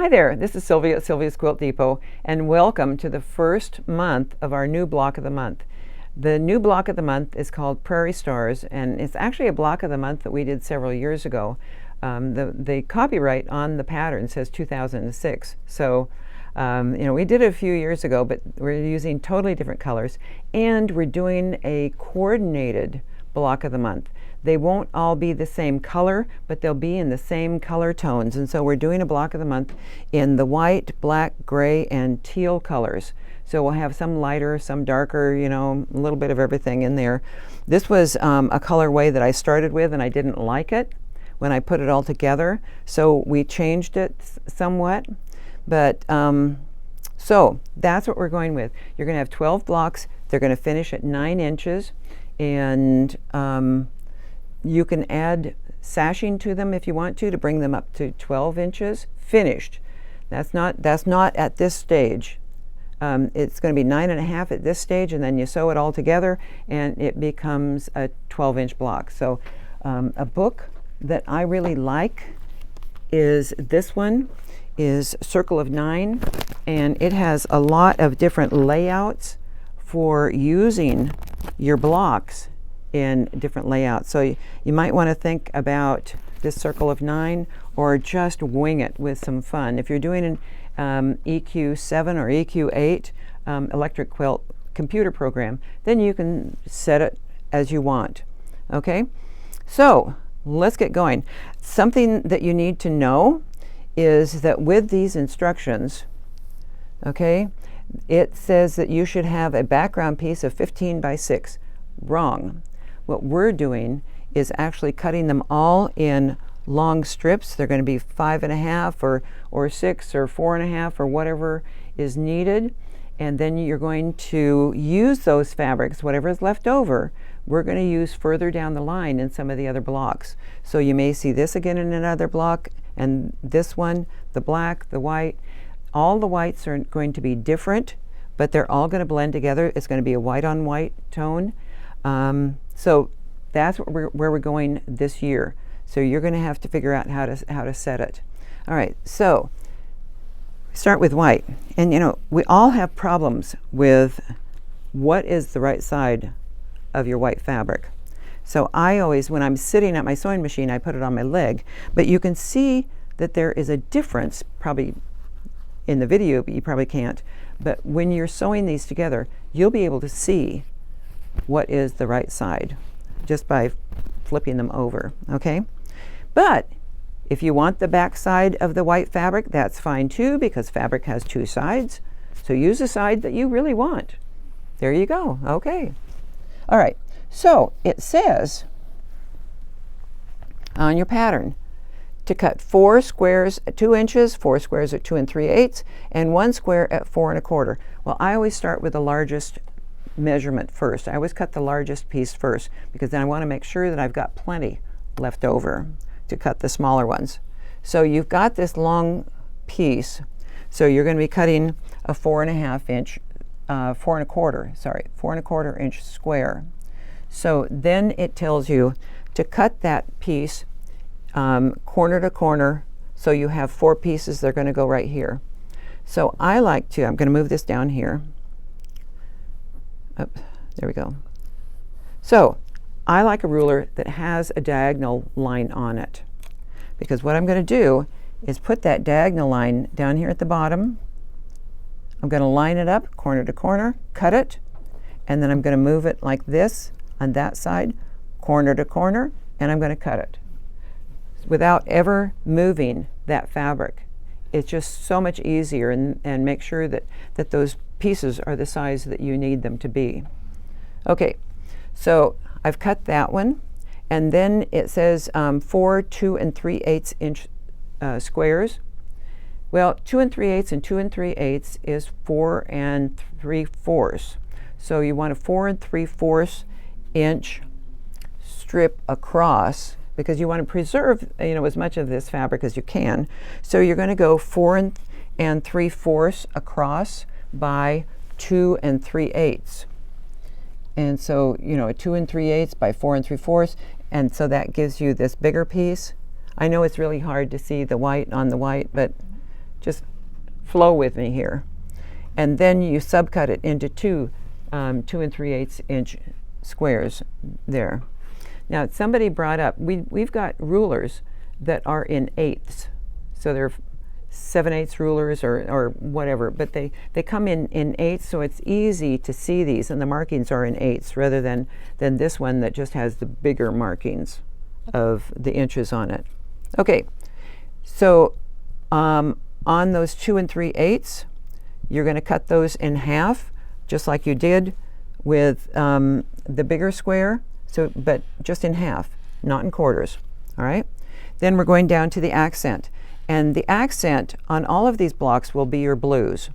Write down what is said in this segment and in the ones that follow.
Hi there, this is Sylvia at Sylvia's Quilt Depot, and welcome to the first month of our new block of the month. The new block of the month is called Prairie Stars, and it's actually a block of the month that we did several years ago. The copyright on the pattern says 2006, so we did it a few years ago, but we're using totally different colors, and we're doing a coordinated block of the month. They won't all be the same color, but they'll be in the same color tones. And so we're doing a block of the month in the white, black, gray, and teal colors. So we'll have some lighter, some darker, a little bit of everything in there. This was a colorway that I started with, and I didn't like it when I put it all together. So we changed it somewhat. But so that's what we're going with. You're going to have 12 blocks. They're going to finish at 9 inches. And you can add sashing to them if you want to bring them up to 12 inches finished. That's not at this stage. It's going to be 9.5 at this stage, and then you sew it all together and it becomes a 12-inch block. So a book that I really like is this one, is Circle of 9, and it has a lot of different layouts for using your blocks in different layouts. So you might want to think about this Circle of 9 or just wing it with some fun. If you're doing an EQ7 or EQ8 electric quilt computer program, then you can set it as you want. Okay, so let's get going. Something that you need to know is that with these instructions, okay, it says that you should have a background piece of 15 by 6. Wrong. What we're doing is actually cutting them all in long strips. They're going to be 5.5 or 6 or 4.5 or whatever is needed. And then you're going to use those fabrics, whatever is left over, we're going to use further down the line in some of the other blocks. So you may see this again in another block, and this one, the black, the white. All the whites are going to be different, but they're all going to blend together. It's going to be a white on white tone. So that's where we're going this year. So you're going to have to figure out how to set it. All right, so start with white. And we all have problems with what is the right side of your white fabric. So I always, when I'm sitting at my sewing machine, I put it on my leg. But you can see that there is a difference, probably in the video, but you probably can't. But when you're sewing these together, you'll be able to see what is the right side just by flipping them over, okay? But if you want the back side of the white fabric, that's fine too, because fabric has two sides. So use the side that you really want. There you go, okay. All right, so it says on your pattern to cut 4 squares at 2 inches, 4 squares at 2 3/8, and 1 square at 4 1/4. Well, I always start with the largest measurement first. I always cut the largest piece first because then I want to make sure that I've got plenty left over to cut the smaller ones. So you've got this long piece, so you're going to be cutting a 4.5 inch, 4 1/4 inch square. So then it tells you to cut that piece corner to corner, so you have 4 pieces. They're going to go right here. So I'm going to move this down here. There we go. So I like a ruler that has a diagonal line on it, because what I'm going to do is put that diagonal line down here at the bottom. I'm going to line it up corner to corner, cut it, and then I'm going to move it like this on that side, corner to corner, and I'm going to cut it without ever moving that fabric. It's just so much easier, and make sure that those pieces are the size that you need them to be. Okay, so I've cut that one, and then it says 4 2 3/8 inch squares. Well, 2 3/8 and 2 3/8 is 4 3/4. So you want a 4 3/4 inch strip across, because you want to preserve as much of this fabric as you can. So you're going to go 4 3/4 across by 2 3/8. And so, a 2 3/8 by 4 3/4, and so that gives you this bigger piece. I know it's really hard to see the white on the white, but just flow with me here. And then you subcut it into 2 2 3/8 inch squares there. Now somebody brought up, we've got rulers that are in eighths. So they're 7/8 rulers or whatever, but they come in eighths, so it's easy to see these, and the markings are in eighths rather than this one that just has the bigger markings of the inches on it. Okay, so on those 2 3/8, you're going to cut those in half, just like you did with the bigger square, but just in half, not in quarters. All right. Then we're going down to the accent, and the accent on all of these blocks will be your blues.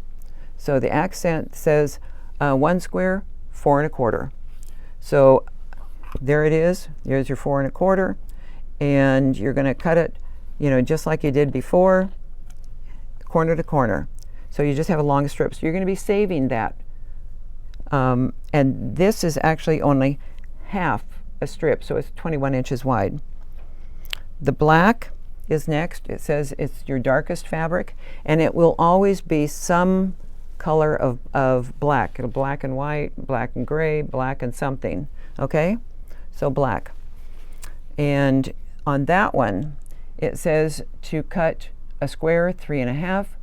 So the accent says 1 square, 4 1/4. So there it is. There's your 4 1/4, and you're going to cut it, just like you did before, corner to corner. So you just have a long strip. So you're going to be saving that. And this is actually only half a strip, so it's 21 inches wide. The black is next. It says it's your darkest fabric, and it will always be some color of black. It'll black and white, black and gray, black and something. Okay? So black. And on that one, it says to cut a square 3 1/2,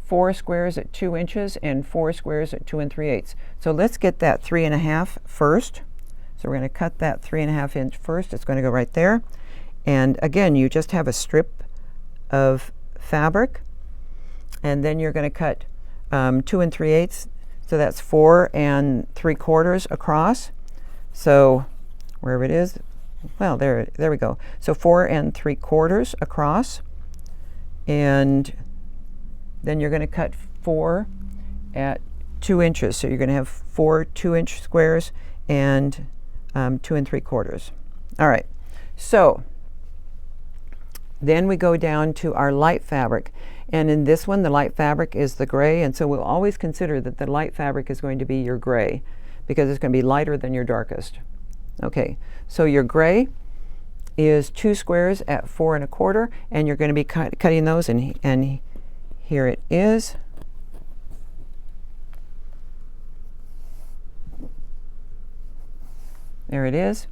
4 squares at 2 inches, and 4 squares at 2 3/8. So let's get that 3 1/2 first. So we're going to cut that 3 1/2 inch first. It's going to go right there. And again, you just have a strip of fabric, and then you're going to cut 2 3/8. So that's 4 3/4 across. So wherever it is, well, there we go. So 4 3/4 across, and then you're going to cut 4 at 2 inches. So you're going to have 4 2-inch squares and 2 3/4. All right. So then we go down to our light fabric. And in this one, the light fabric is the gray. And so we'll always consider that the light fabric is going to be your gray because it's going to be lighter than your darkest. Okay. So your gray is 2 squares at 4 1/4. And you're going to be cutting those. And here it is. There it is.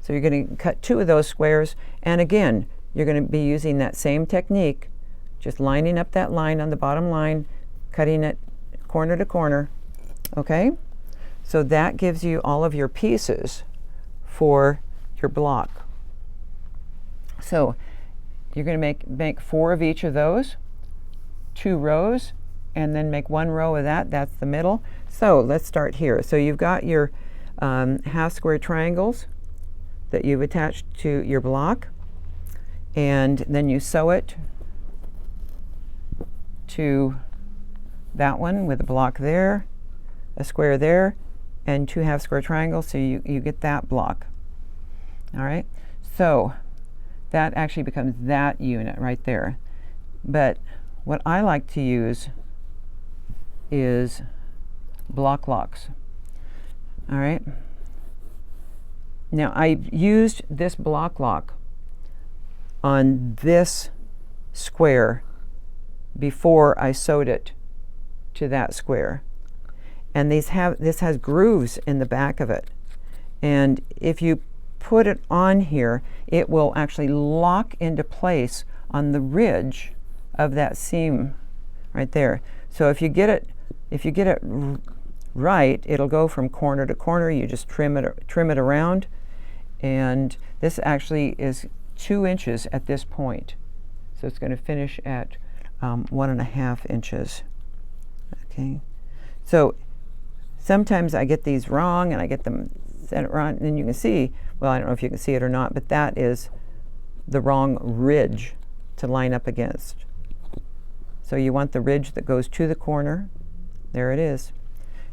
So you're going to cut 2 of those squares. And again, you're going to be using that same technique, just lining up that line on the bottom line, cutting it corner to corner. Okay? So that gives you all of your pieces for your block. So you're going to make 4 of each of those, 2 rows, and then make 1 row of that. That's the middle. So let's start here. So you've got your half square triangles that you've attached to your block, and then you sew it to that one with a block there, a square there, and 2 half square triangles, so you get that block. All right, so that actually becomes that unit right there. But what I like to use is block locks. All right. Now I used this block lock on this square before I sewed it to that square. And this has grooves in the back of it. And if you put it on here, it will actually lock into place on the ridge of that seam right there. So if you get it right, it'll go from corner to corner. You just trim it around, and this actually is 2 inches at this point. So it's going to finish at 1 1/2 inches. Okay. So sometimes I get these wrong, and I get them set wrong, and you can see, well, I don't know if you can see it or not, but that is the wrong ridge to line up against. So you want the ridge that goes to the corner. There it is.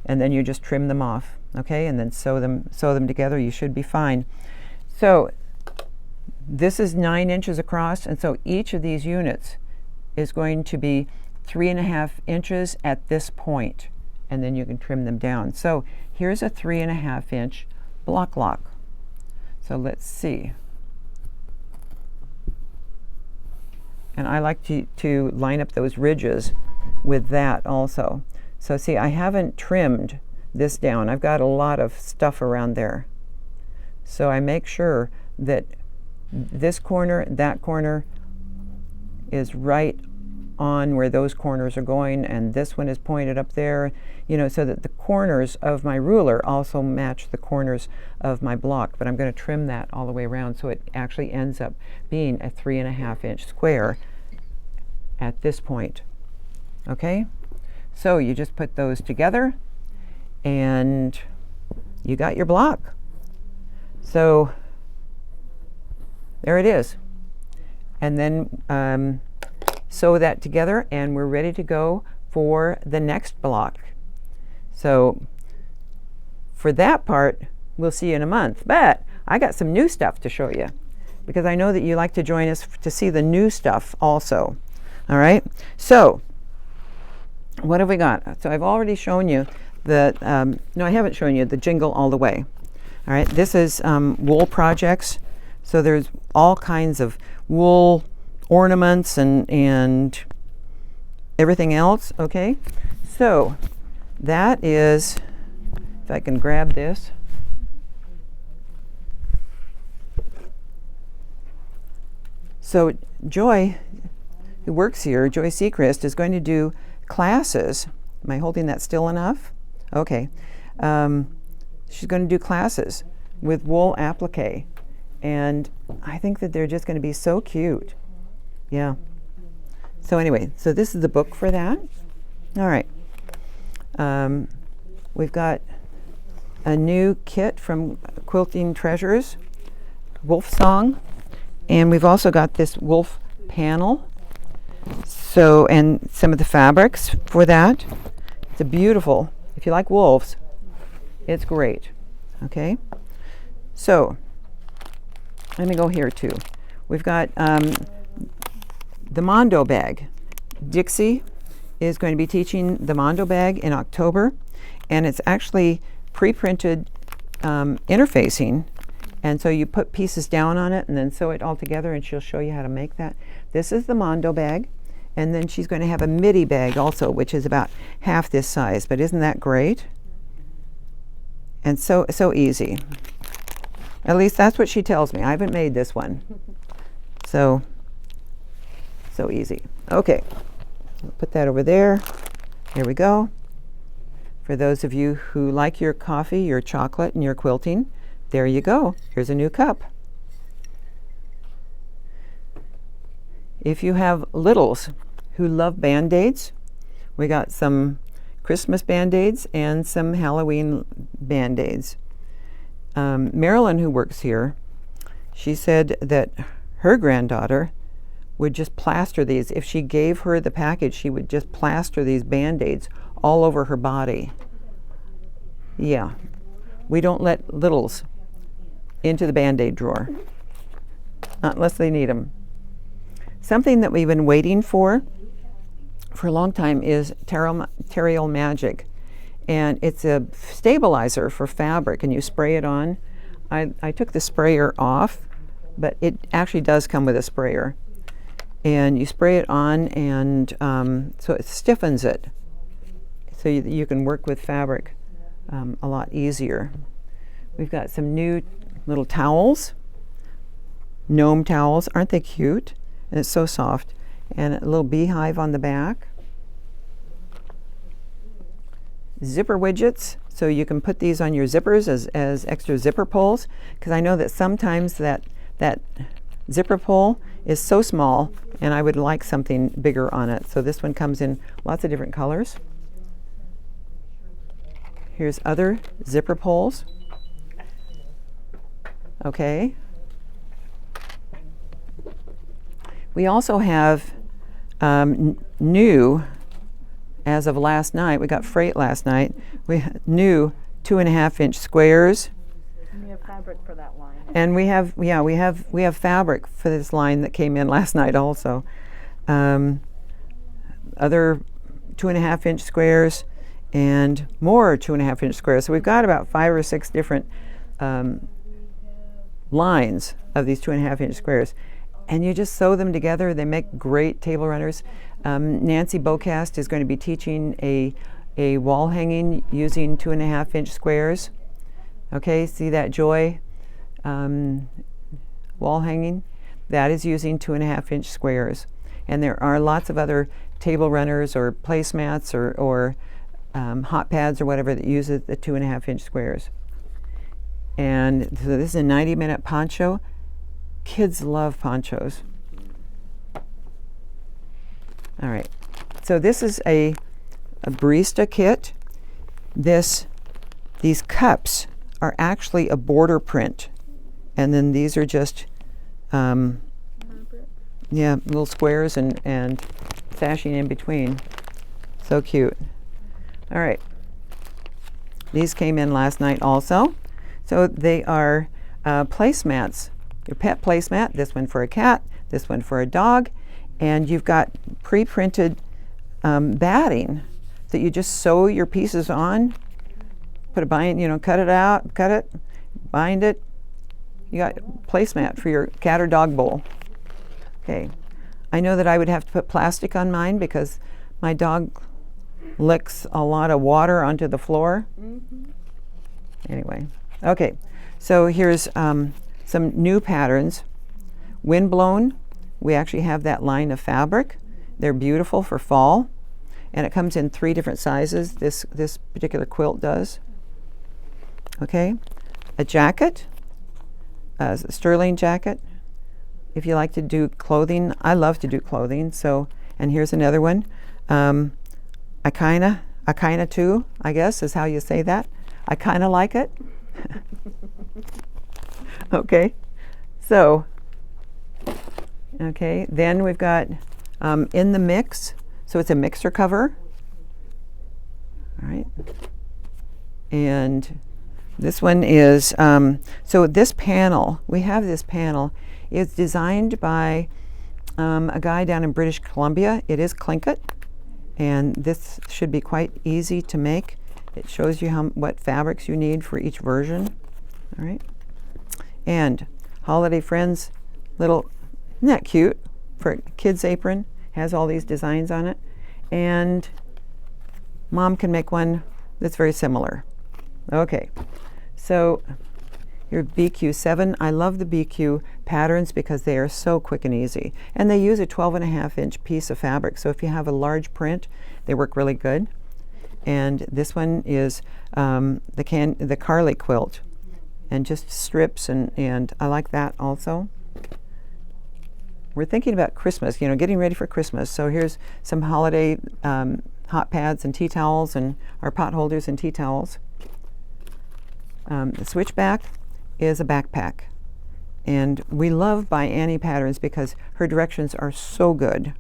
And then you just trim them off, okay? And then sew them together. You should be fine. So this is 9 inches across, and so each of these units is going to be 3 1/2 inches at this point, and then you can trim them down. So here's a 3 1/2 inch block lock. So let's see. And I like to line up those ridges with that also. So see, I haven't trimmed this down. I've got a lot of stuff around there. So I make sure that this corner, that corner is right on where those corners are going, and this one is pointed up there, you know, so that the corners of my ruler also match the corners of my block. But I'm going to trim that all the way around so it actually ends up being a 3.5 inch square at this point. Okay, so you just put those together and you got your block. So there it is. And then sew that together and we're ready to go for the next block. So for that part, we'll see you in a month. But I got some new stuff to show you because I know that you like to join us to see the new stuff also. All right, so what have we got? So I've already shown you the, no, I haven't shown you the jingle all the way. All right, this is wool projects. So there's all kinds of wool ornaments and everything else, okay? So that is, if I can grab this. So Joy, who works here, Joy Seacrest, is going to do classes. Am I holding that still enough? Okay. She's going to do classes with wool applique. And I think that they're just going to be so cute. Yeah. So anyway, so this is the book for that. All right. We've got a new kit from Quilting Treasures, Wolf Song. And we've also got this wolf panel. So, and some of the fabrics for that. It's a beautiful, if you like wolves, it's great. Okay. So, let me go here too. We've got the Mondo bag. Dixie is going to be teaching the Mondo bag in October, and it's actually pre-printed interfacing, and so you put pieces down on it and then sew it all together, and she'll show you how to make that. This is the Mondo bag, and then she's going to have a midi bag also, which is about half this size, but isn't that great? And so easy. At least that's what she tells me. I haven't made this one. So easy. Okay, I'll put that over there. There we go. For those of you who like your coffee, your chocolate, and your quilting, there you go. Here's a new cup. If you have littles who love Band-Aids, we got some Christmas Band-Aids and some Halloween Band-Aids. Marilyn, who works here, she said that her granddaughter would just plaster these. If she gave her the package, she would just plaster these Band-Aids all over her body. Yeah, we don't let littles into the Band-Aid drawer, not unless they need them. Something that we've been waiting for a long time is Terrial Magic. And it's a stabilizer for fabric, and you spray it on. I took the sprayer off, but it actually does come with a sprayer. And you spray it on, and so it stiffens it. So you can work with fabric a lot easier. We've got some new little towels, gnome towels. Aren't they cute? And it's so soft. And a little beehive on the back. Zipper widgets, so you can put these on your zippers as extra zipper pulls, because I know that sometimes that zipper pull is so small and I would like something bigger on it. So this one comes in lots of different colors. Here's other zipper pulls. Okay. We also have new, as of last night, we got freight last night. We new 2.5 inch squares. And we have fabric for that line. And we have fabric for this line that came in last night also. Other 2.5 inch squares and more 2.5 inch squares. So we've got about 5 or 6 different lines of these 2.5 inch squares. and you just sew them together. They make great table runners. Nancy Bocast is going to be teaching a wall hanging using 2.5-inch squares. Okay, see that Joy wall hanging? That is using 2.5-inch squares. And there are lots of other table runners or placemats or hot pads or whatever that uses the 2.5-inch squares. And so this is a 90-minute poncho. Kids love ponchos. All right, so this is a barista kit. These cups are actually a border print, and then these are just yeah, little squares and sashing in between. So cute. All right, these came in last night also. So they are placemats. Your pet placemat, this one for a cat, this one for a dog, and you've got pre-printed batting that you just sew your pieces on, put a bind, cut it out, cut it, bind it. You got placemat for your cat or dog bowl. Okay, I know that I would have to put plastic on mine because my dog licks a lot of water onto the floor. Anyway, okay, so here's some new patterns. Windblown, we actually have that line of fabric. They're beautiful for fall, and it comes in 3 different sizes. This particular quilt does. Okay, a jacket, a sterling jacket. If you like to do clothing, I love to do clothing. So, and here's another one. I kinda too, I guess is how you say that. I kinda like it. Okay, so, okay, then we've got in the mix, so it's a mixer cover. All right, and this one is, so this panel, we have this panel, is designed by a guy down in British Columbia. It is Tlingit, and this should be quite easy to make. It shows you what fabrics you need for each version. All right, and Holiday Friends little, isn't that cute? For a kid's apron, has all these designs on it, and Mom can make one that's very similar. Okay, so your BQ7, I love the BQ patterns because they are so quick and easy, and they use a 12.5-inch piece of fabric, so if you have a large print, they work really good. And this one is the Carly quilt, and just strips, and I like that also. We're thinking about Christmas, getting ready for Christmas. So here's some holiday hot pads and tea towels, and our pot holders and tea towels. The switchback is a backpack, and we love by Annie Patterns because her directions are so good,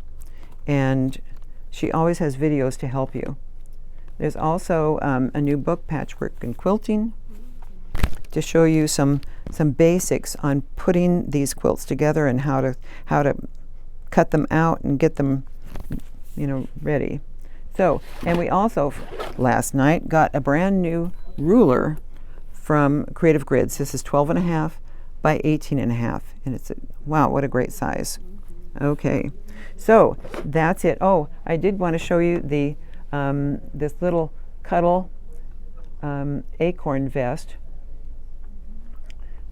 and she always has videos to help you. There's also a new book, Patchwork and Quilting, to show you some basics on putting these quilts together and how to cut them out and get them ready. So, and we also last night got a brand new ruler from Creative Grids. This is 12.5 by 18.5, and it's wow, what a great size. Okay, so that's it. Oh, I did want to show you the this little cuddle acorn vest.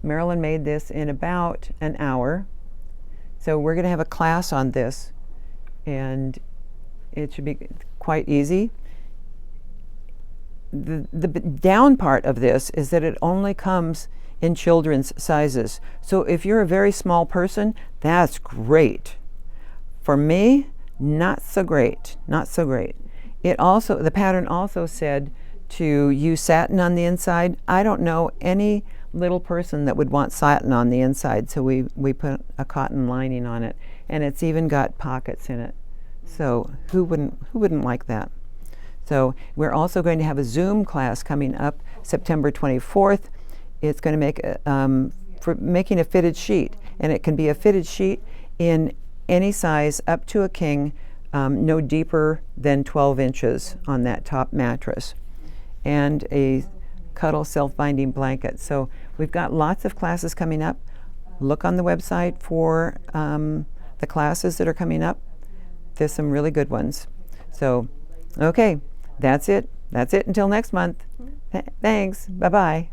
Marilyn made this in about an hour, so we're going to have a class on this, and it should be quite easy. The down part of this is that it only comes in children's sizes. So if you're a very small person, that's great. For me, not so great, not so great. It also, the pattern also said to use satin on the inside. I don't know any little person that would want satin on the inside, so we put a cotton lining on it, and it's even got pockets in it. So who wouldn't like that? So we're also going to have a Zoom class coming up September 24th. It's going to make for making a fitted sheet, and it can be a fitted sheet in any size up to a king, no deeper than 12 inches on that top mattress, and a cuddle self-binding blanket. So we've got lots of classes coming up. Look on the website for the classes that are coming up. There's some really good ones. So, okay, that's it. That's it until next month. Thanks. Bye-bye.